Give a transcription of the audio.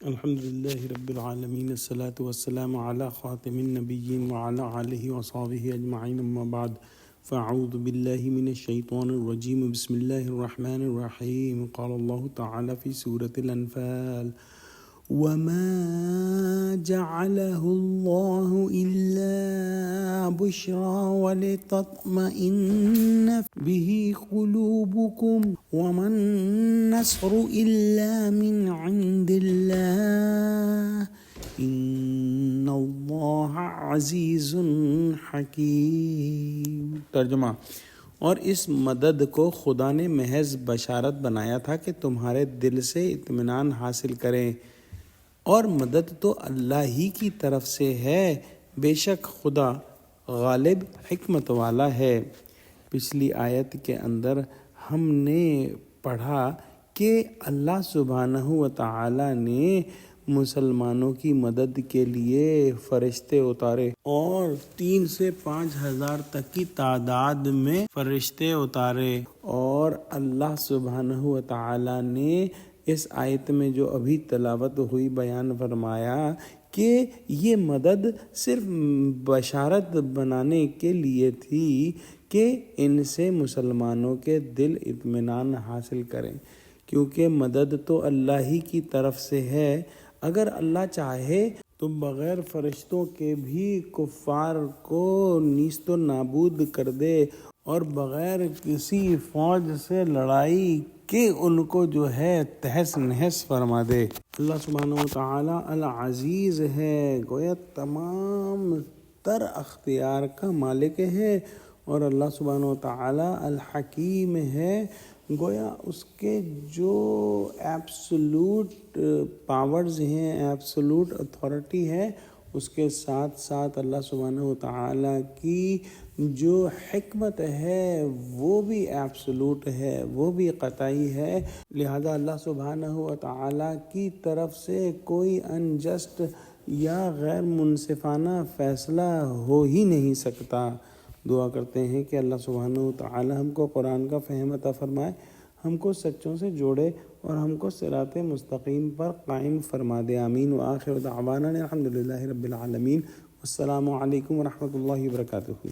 الحمد لله رب العالمين، الصلاة والسلام على خاتم النبيين وعلى آله وصحبه أجمعين، أما بعد فأعوذ بالله من الشيطان الرجيم، بسم الله الرحمن الرحيم. قال الله تعالى في سورة الأنفال: وما جعله الله إلا بشرى ولتطمئن به قلوبكم وما النصر إلا من عند الله إن الله عزيز حكيم. ترجمہ: اور اس مدد کو خدا نے محض بشارت بنایا تھا کہ تمہارے دل سے اطمینان حاصل کریں، اور مدد تو اللہ ہی کی طرف سے ہے، بے شک خدا غالب حکمت والا ہے. پچھلی آیت کے اندر ہم نے پڑھا کہ اللہ سبحانہ و تعالی نے مسلمانوں کی مدد کے لیے فرشتے اتارے، اور 3 سے 5 ہزار تک کی تعداد میں فرشتے اتارے. اور اللہ سبحانہ و تعالی نے اس آیت میں جو ابھی تلاوت ہوئی بیان فرمایا کہ یہ مدد صرف بشارت بنانے کے لیے تھی کہ ان سے مسلمانوں کے دل اطمینان حاصل کریں، کیونکہ مدد تو اللہ ہی کی طرف سے ہے. اگر اللہ چاہے تو بغیر فرشتوں کے بھی کفار کو نیست و نابود کر دے، اور بغیر کسی فوج سے لڑائی کہ ان کو جو ہے تہس نہس فرما دے. اللہ سبحانہ و تعالی العزیز ہے، گویا تمام تر اختیار کا مالک ہے، اور اللہ سبحانہ و تعالی الحکیم ہے، گویا اس کے جو ایبسولوٹ پاورز ہیں، ایبسولوٹ اتھارٹی ہے، اس کے ساتھ ساتھ اللہ سبحانہ و تعالی کی جو حکمت ہے وہ بھی ایبسولوٹ ہے، وہ بھی قطعی ہے. لہذا اللہ سبحانہ و تعالی کی طرف سے کوئی انجسٹ یا غیر منصفانہ فیصلہ ہو ہی نہیں سکتا. دعا کرتے ہیں کہ اللہ سبحانہ و تعالی ہم کو قرآن کا فہم عطا فرمائے، ہم کو سچوں سے جوڑے، اور ہم کو صراط مستقیم پر قائم فرما دے. آمین. وآخر دعوانا الحمد للہ رب العالمین. السلام علیکم ورحمۃ اللہ وبرکاتہ.